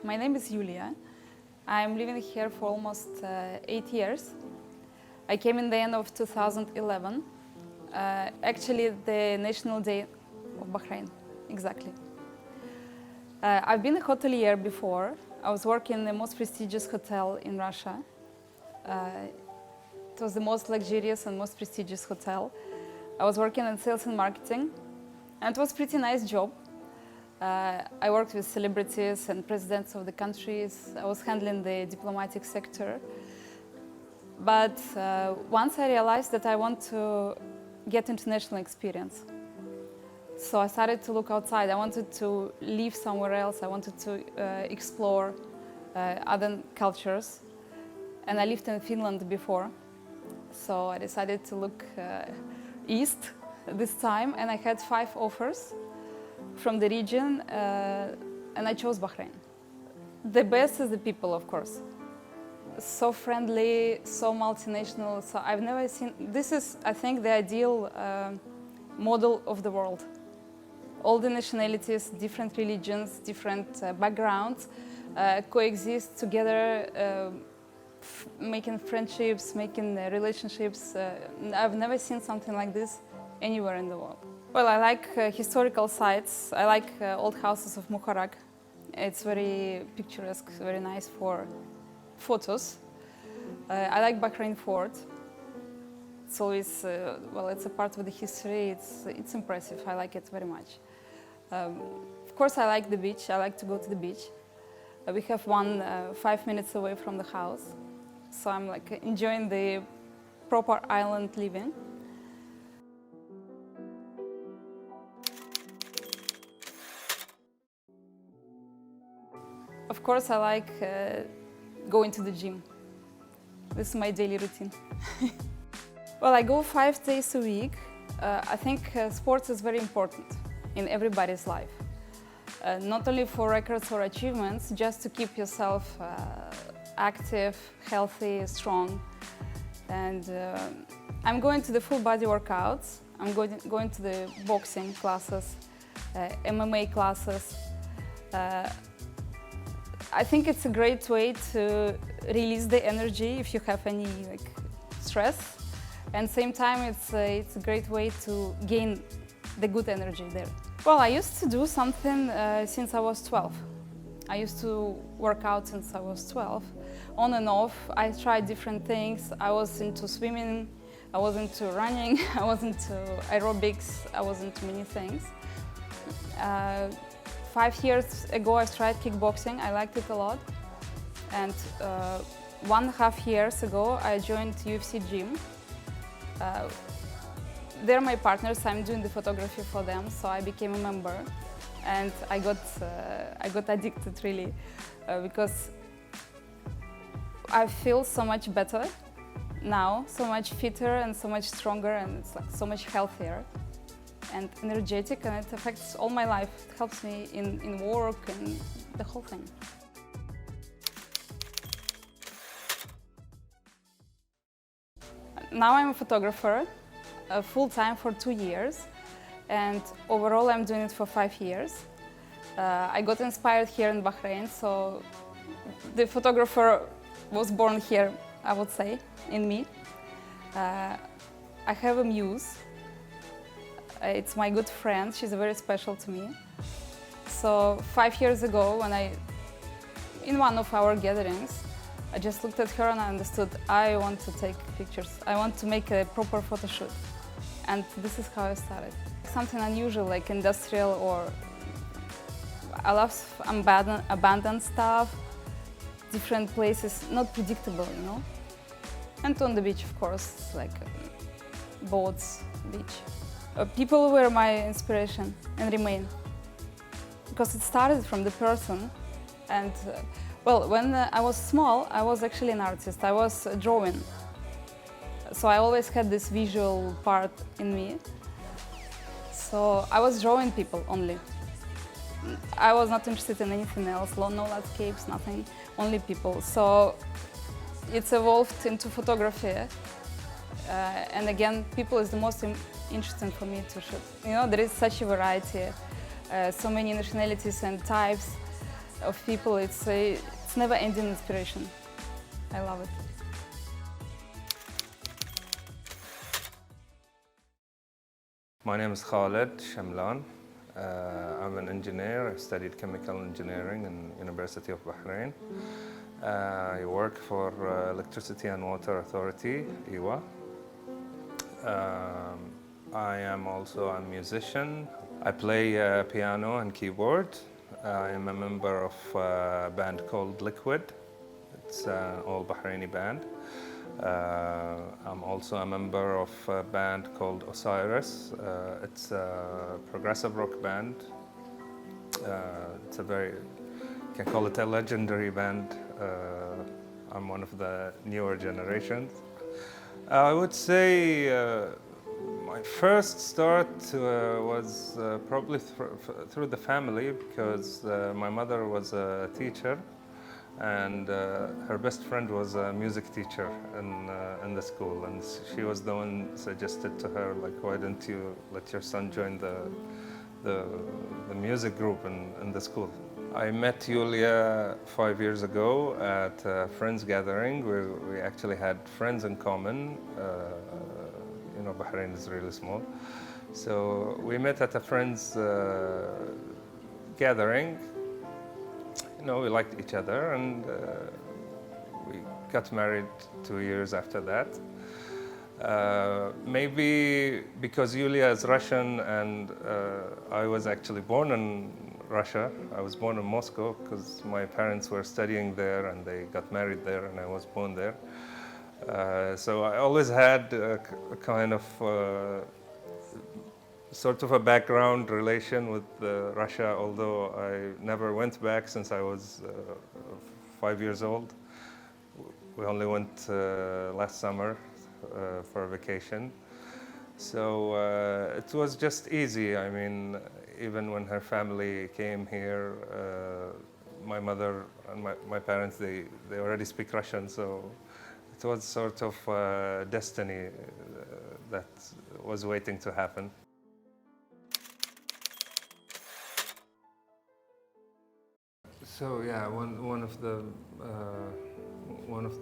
My name is Yulia. I'm living here for almost 8 years. I came in the end of 2011, actually the National Day of Bahrain, exactly. I've been a hotelier before. I was working in the most prestigious hotel in Russia. It was the most luxurious and most prestigious hotel. I was working in sales and marketing, and it was a pretty nice job. I worked with celebrities and presidents of the countries. I was handling the diplomatic sector. But once I realized that I want to get international experience. So I started to look outside. I wanted to live somewhere else. I wanted to explore other cultures. And I lived in Finland before. So I decided to look east this time, and I had 5 offers from the region, and I chose Bahrain. The best is the people, of course. So friendly, so multinational. So I've never seen, this is, I think, the ideal model of the world. All the nationalities, different religions, different backgrounds coexist together, making friendships, making relationships. I've never seen something like this anywhere in the world. Well, I like historical sites. I like old houses of Muharraq. It's very picturesque, very nice for photos. I like Bahrain Fort. It's always, well, it's a part of the history. It's impressive. I like it very much. Of course, I like the beach. I like to go to the beach. We have one 5 minutes away from the house. So I'm like enjoying the proper island living. Of course, I like going to the gym. This is my daily routine. Well, I go 5 days a week. I think sports is very important in everybody's life. Not only for records or achievements, just to keep yourself active, healthy, strong. And I'm going to the full body workouts. I'm going to the boxing classes, MMA classes. I think it's a great way to release the energy if you have any stress. And same time, it's a great way to gain the good energy there. Well, I used to do something since I was 12. I used to work out since I was 12. On and off, I tried different things. I was into swimming, I was into running, I was into aerobics, I was into many things. 5 years ago, I tried kickboxing. I liked it a lot. And 1.5 years ago, I joined UFC gym. They're my partners. I'm doing the photography for them, so I became a member. And I got addicted, really, because I feel so much better now, so much fitter and so much stronger, and it's like so much healthier and energetic, and it affects all my life. It helps me in work and the whole thing. Now I'm a photographer, full-time for 2 years, and overall I'm doing it for 5 years. I got inspired here in Bahrain, so the photographer was born here, I would say, in me. I have a muse. It's my good friend. She's very special to me. So 5 years ago, in one of our gatherings, I just looked at her and I understood I want to take pictures. I want to make a proper photo shoot. And this is how I started. Something unusual, like industrial, or I love abandoned stuff, different places, not predictable, you know? And on the beach, of course, like boats, beach. People were my inspiration and remain, because it started from the person. And well, when I was small, I was actually an artist. I was drawing, so I always had this visual part in me. So I was drawing people only. I was not interested in anything else, no landscapes, nothing, only people. So it's evolved into photography. And again, people is the most interesting for me to shoot. You know, there is such a variety, so many nationalities and types. of people. It's never-ending inspiration. I love it. My name is Khaled Shamlan. I'm an engineer. I studied chemical engineering in University of Bahrain. I work for Electricity and Water Authority, EWA. I am also a musician. I play piano and keyboard. I am a member of a band called Liquid. It's an all Bahraini band. I'm also a member of a band called Osiris. It's a progressive rock band. It's a you can call it a legendary band. I'm one of the newer generations. I would say my first start was probably through the family, because my mother was a teacher, and her best friend was a music teacher in the school, and she was the one suggested to her, like, why don't you let your son join the music group in the school. I met Julia 5 years ago at a friends gathering where we actually had friends in common. Bahrain is really small. So we met at a friends gathering. We liked each other, and we got married 2 years after that. Maybe because Yulia is Russian and I was actually born in Russia. I was born in Moscow because my parents were studying there and they got married there, and I was born there. So I always had a kind of sort of a background relation with Russia, although I never went back since I was 5 years old. We only went last summer for a vacation. So it was just easy. I mean, even when her family came here, my mother and my parents, they already speak Russian, so it was sort of destiny that was waiting to happen. So yeah, one of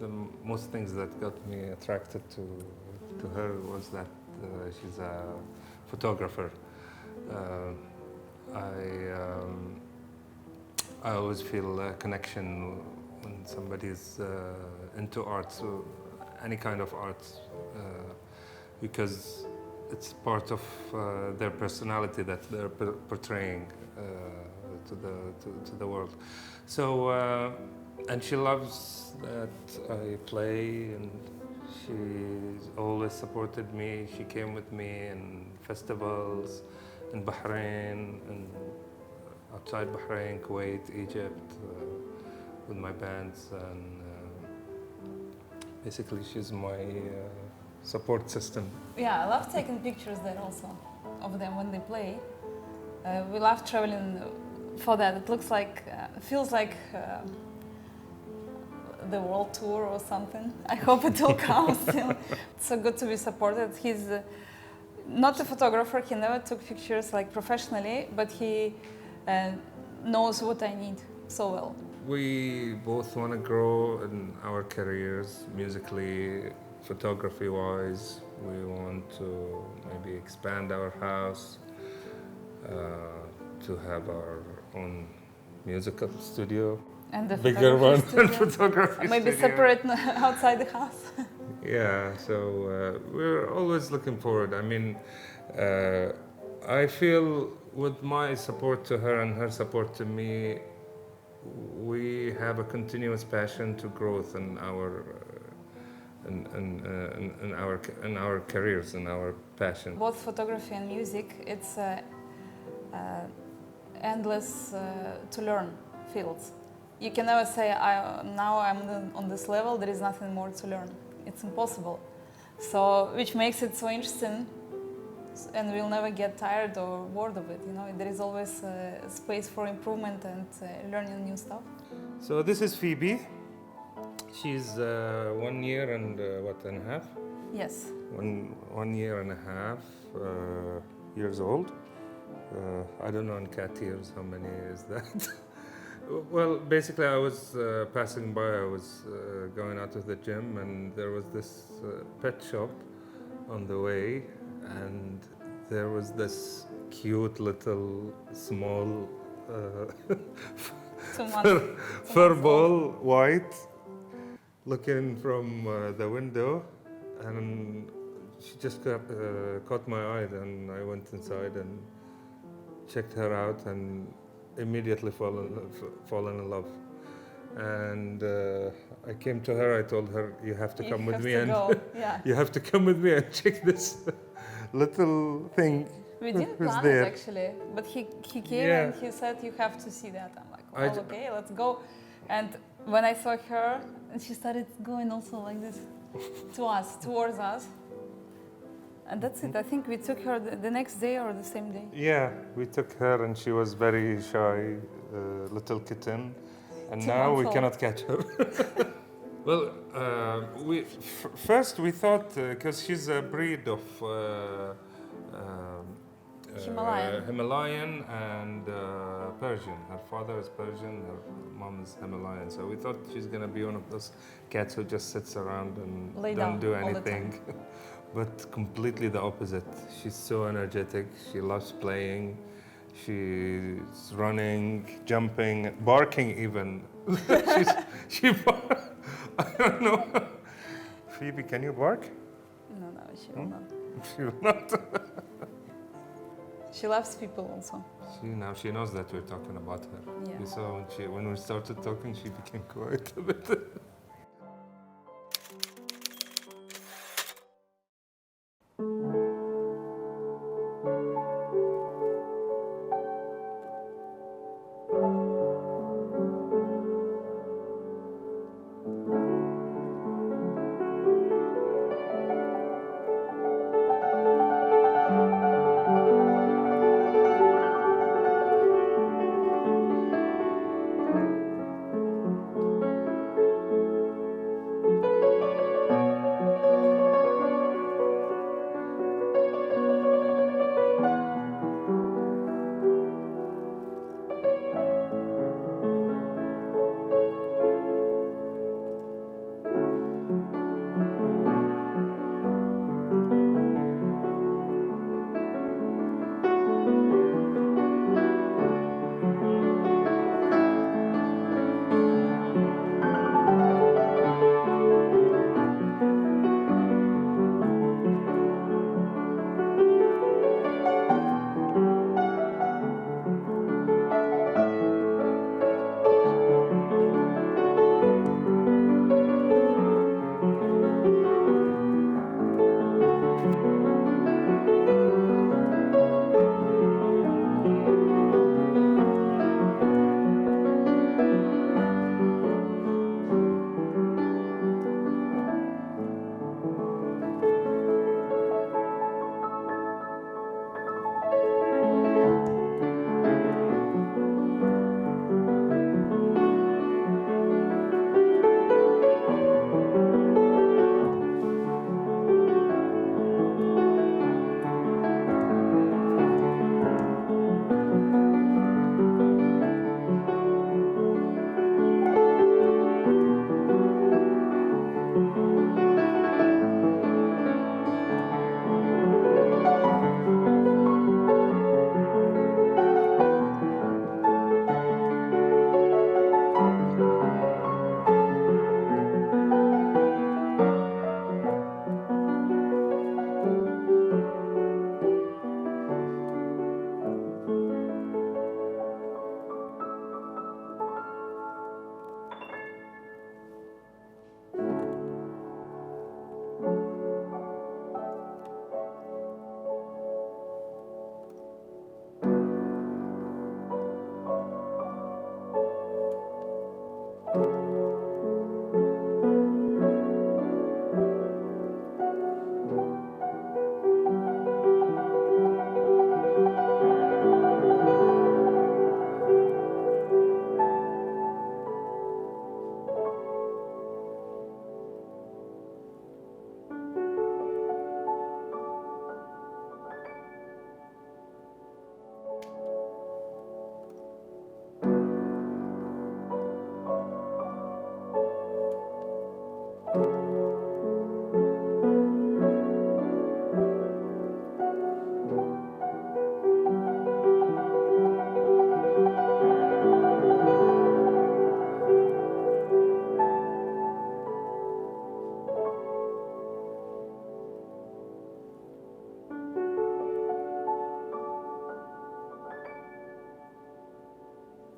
the most things that got me attracted to her was that she's a photographer. I always feel a connection when somebody's into art, so any kind of art, because it's part of their personality that they're portraying to the world. So, and she loves that I play, and she's always supported me. She came with me in festivals in Bahrain and outside Bahrain, Kuwait, Egypt, with my bands, and basically she's my support system. Yeah, I love taking pictures there also of them when they play. We love traveling for that. It looks like, feels like the world tour or something. I hope it will come still. It's so good to be supported. He's not a photographer. He never took pictures like professionally, but he knows what I need so well. We both want to grow in our careers, musically, photography-wise. We want to maybe expand our house, to have our own musical studio. And the bigger one than photography maybe studio. separate outside the house. Yeah, so we're always looking forward. I mean, I feel with my support to her and her support to me, we have a continuous passion to growth in our in our careers, in our passion. Both photography and music, it's endless to learn fields. You can never say, now I'm on this level, there is nothing more to learn. It's impossible. So, which makes it so interesting, and we'll never get tired or bored of it. There is always space for improvement and learning new stuff. So this is Phoebe. She's 1 year and what and a half? Yes. 1 year and a half years old. I don't know in cat years how many is that. Well, basically, I was passing by. I was going out of the gym, and there was this pet shop on the way, and there was this cute little small Two fur, months. fur ball, white, looking from the window, and she just caught my eye. And I went inside and checked her out, and immediately fallen in love. And I came to her. I told her, "You have to come with me, and Yeah. you have to come with me and check this little thing." We didn't who's plan there. it actually, but he came Yeah. and he said, "You have to see that." I'm like, I "Well, d- okay, let's go." And when I saw her, and she started going also like this to us, towards us. And that's it. I think we took her the next day or the same day. Yeah, we took her, and she was very shy, little kitten, and 2 now months we old. cannot catch her. Well, first we thought because she's a breed of Himalayan. Himalayan and Persian. Her father is Persian, her mom is Himalayan. So we thought she's gonna be one of those cats who just sits around and Lay don't down do all the anything. But completely the opposite. She's so energetic. She loves playing. She's running, jumping, barking even. I don't know. Phoebe, can you bark? No, she will not. She will not. She loves people also. She knows that we're talking about her. Yeah. You saw when we started talking, she became quiet a bit.